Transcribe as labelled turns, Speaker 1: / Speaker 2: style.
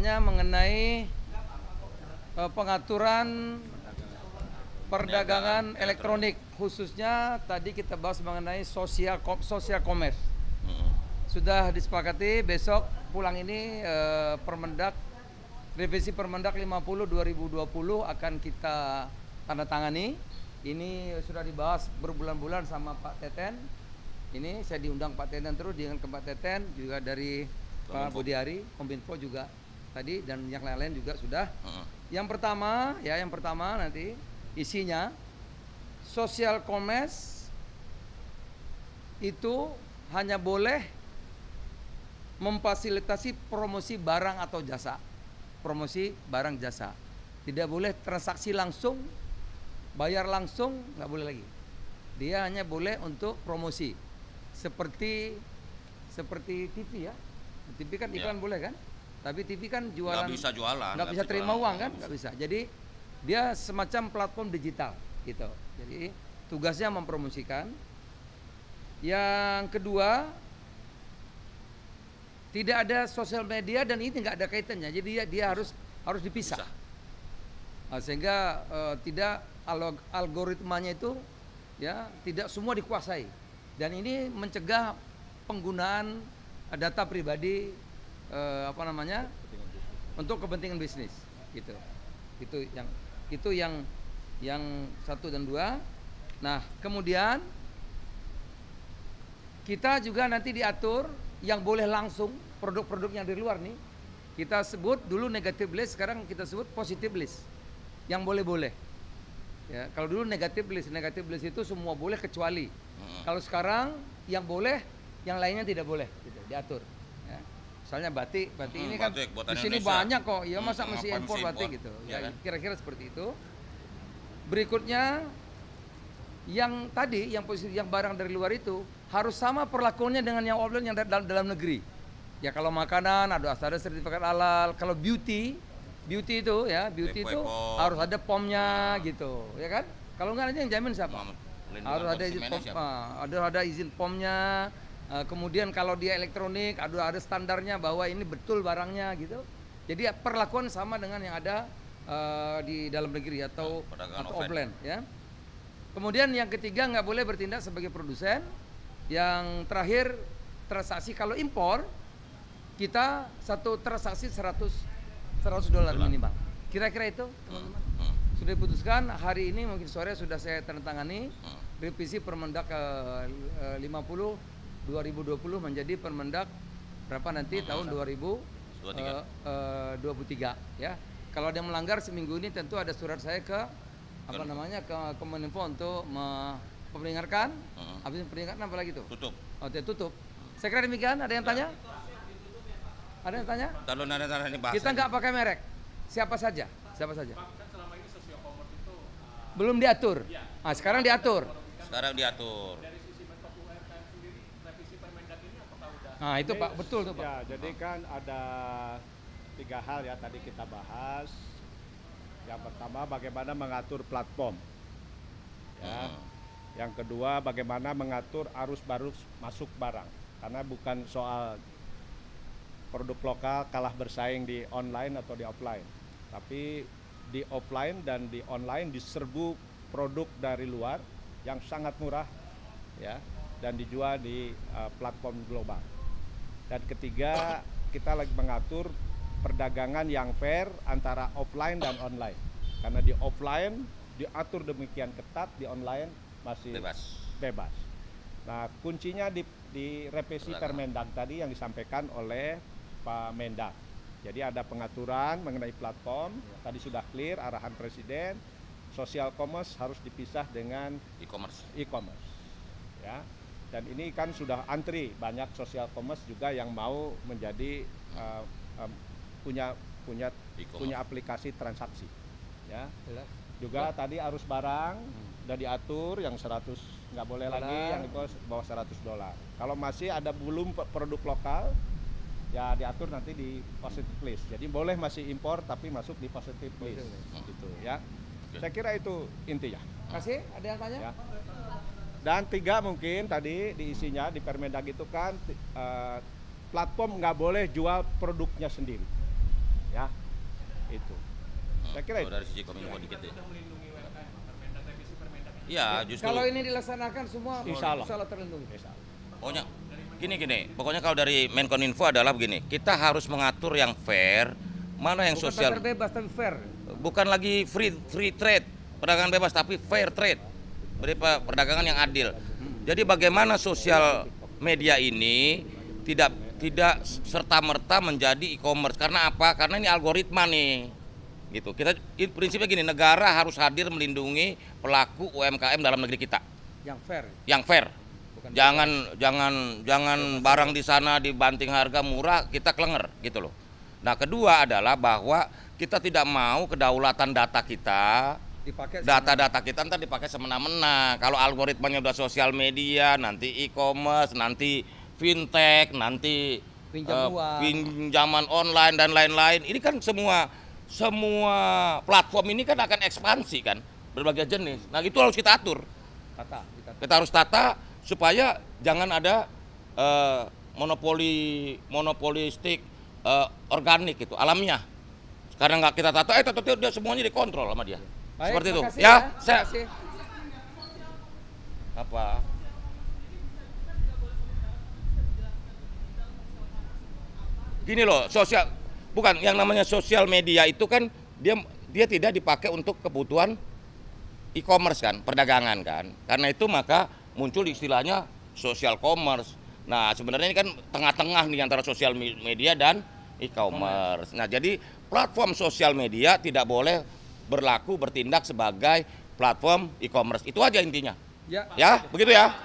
Speaker 1: namanya mengenai pengaturan perdagangan elektronik, khususnya tadi kita bahas mengenai social commerce. Sudah disepakati besok pulang ini Permendak, revisi Permendak 50 2020 akan kita tanda tangani. Ini sudah dibahas berbulan-bulan sama Pak Teten. Ini saya diundang Pak Teten terus dengan ke Pak Teten, juga dari Pak Budiari, Kominfo juga tadi, dan yang lain-lain juga sudah. Yang pertama nanti isinya social commerce itu hanya boleh memfasilitasi promosi barang atau jasa. Promosi barang jasa. Tidak boleh transaksi langsung, bayar langsung, nggak boleh lagi. Dia hanya boleh untuk promosi. Seperti TV ya. TV kan iklan boleh kan? Tapi TV kan jualan.
Speaker 2: Nggak bisa jualan.
Speaker 1: Nggak bisa terima uang kan? Nggak bisa. Jadi dia semacam platform digital gitu. Jadi tugasnya mempromosikan. Yang kedua, tidak ada sosial media dan ini nggak ada kaitannya. Jadi dia harus dipisah. Sehingga tidak algoritmanya itu ya tidak semua dikuasai. Dan ini mencegah penggunaan data pribadi untuk kepentingan bisnis gitu. Itu yang satu dan dua. Nah, kemudian kita juga nanti diatur yang boleh langsung produk-produk yang dari luar nih. Kita sebut dulu negative list, sekarang kita sebut positive list. Yang boleh-boleh. Ya, kalau dulu negative list itu semua boleh kecuali. Kalau sekarang yang boleh, yang lainnya tidak boleh gitu, diatur. Ya. Misalnya batik ini kan di sini banyak kok, ya masa mesti impor batik gitu. Ya, kira-kira seperti itu. Berikutnya yang tadi yang barang dari luar itu harus sama perlakuannya dengan yang offline yang dalam negeri. Ya kalau makanan ada sertifikat halal, kalau beauty itu ya, beauty itu harus ada POM-nya gitu, ya kan? Kalau enggak nanti yang jamin siapa? Harus ada izin POM, ada izin POM-nya. Kemudian kalau dia elektronik ada standarnya bahwa ini betul barangnya gitu. Jadi perlakuan sama dengan yang ada di dalam negeri atau offline ya. Kemudian yang ketiga nggak boleh bertindak sebagai produsen. Yang terakhir transaksi kalau impor kita satu transaksi $100 minimal. Kira-kira itu teman-teman. Sudah diputuskan hari ini, mungkin sore sudah saya tandatangani revisi Permendak 50 2020 menjadi Permendak berapa nanti tahun 2023 ya. Kalau ada yang melanggar seminggu ini tentu ada surat saya ke ke Kominfo untuk memperingatkan. Habis peringatan apa lagi tuh? Tutup. Tutup. Saya kira demikian. Ada yang tanya? Ada yang tanya? Kita nggak pakai merek. Siapa saja? Selama ini social commerce itu belum diatur. Nah, sekarang diatur. Dari sisi Menko UMKM sendiri, revisi Permendak ini apakah udah? Nah, itu Pak, betul tuh Pak.
Speaker 3: Ya, jadi kan ada 3 hal ya tadi kita bahas. Yang pertama bagaimana mengatur platform. Ya. Yang kedua bagaimana mengatur arus baru masuk barang. Karena bukan soal produk lokal kalah bersaing di online atau di offline. Tapi di offline dan di online diserbu produk dari luar yang sangat murah ya dan dijual di platform global. Dan ketiga, kita lagi mengatur perdagangan yang fair antara offline dan online. Karena di offline diatur demikian ketat, di online masih bebas. Nah, kuncinya di revisi Permendak tadi yang disampaikan oleh Pak Mendak. Jadi ada pengaturan mengenai platform, tadi sudah clear arahan Presiden, social commerce harus dipisah dengan e-commerce. Ya. Dan ini kan sudah antri banyak social commerce juga yang mau menjadi punya aplikasi transaksi. Ya. Juga tadi arus barang udah diatur yang 100 nggak boleh lagi, yang itu bawah $100. Kalau masih ada belum produk lokal ya diatur nanti di positive list. Jadi boleh masih impor tapi masuk di positive list gitu ya. Saya kira itu intinya.
Speaker 1: Kasih, ada yang tanya?
Speaker 3: Ya. Dan 3 mungkin tadi di isinya di Permendag itu kan platform nggak boleh jual produknya sendiri. Ya, Saya kira itu.
Speaker 2: Dari sisi Kominfo dikit ya. Iya, justru.
Speaker 1: Kalau ini dilaksanakan semua
Speaker 3: Insya Allah.
Speaker 1: terlindungi.
Speaker 2: Pokoknya gini. Pokoknya kalau dari Menkominfo adalah begini, kita harus mengatur yang fair, mana yang
Speaker 1: Bukan
Speaker 2: sosial.
Speaker 1: pasar bebas tapi fair.
Speaker 2: Bukan lagi free trade, perdagangan bebas, tapi fair trade. Perdagangan yang adil. Jadi bagaimana sosial media ini tidak serta-merta menjadi e-commerce. Karena apa? Karena ini algoritma nih. Gitu. Prinsipnya gini, negara harus hadir melindungi pelaku UMKM dalam negeri kita. Yang fair.
Speaker 1: Bukan
Speaker 2: Jangan barang di sana dibanting harga murah, kita kelenger gitu loh. Nah, kedua adalah bahwa kita tidak mau kedaulatan data kita, data kita ntar dipakai semena-mena. Kalau algoritmanya udah sosial media, nanti e-commerce, nanti fintech, nanti pinjaman online dan lain-lain. Ini kan semua platform ini kan akan ekspansi kan, berbagai jenis. Nah, itu harus kita atur. Kita harus tata supaya jangan ada monopolistik organik gitu, alamiah. Karena nggak kita tata, dia semuanya dikontrol sama dia.
Speaker 1: Baik,
Speaker 2: seperti itu.
Speaker 1: Ya,
Speaker 2: saya apa? Gini loh, bukan yang namanya sosial media itu kan dia tidak dipakai untuk kebutuhan e-commerce kan, perdagangan kan. Karena itu maka muncul istilahnya social commerce. Nah, sebenarnya ini kan tengah-tengah nih antara sosial media dan e-commerce. Nah, jadi platform sosial media tidak boleh bertindak sebagai platform e-commerce. Itu aja intinya. Ya, begitu ya.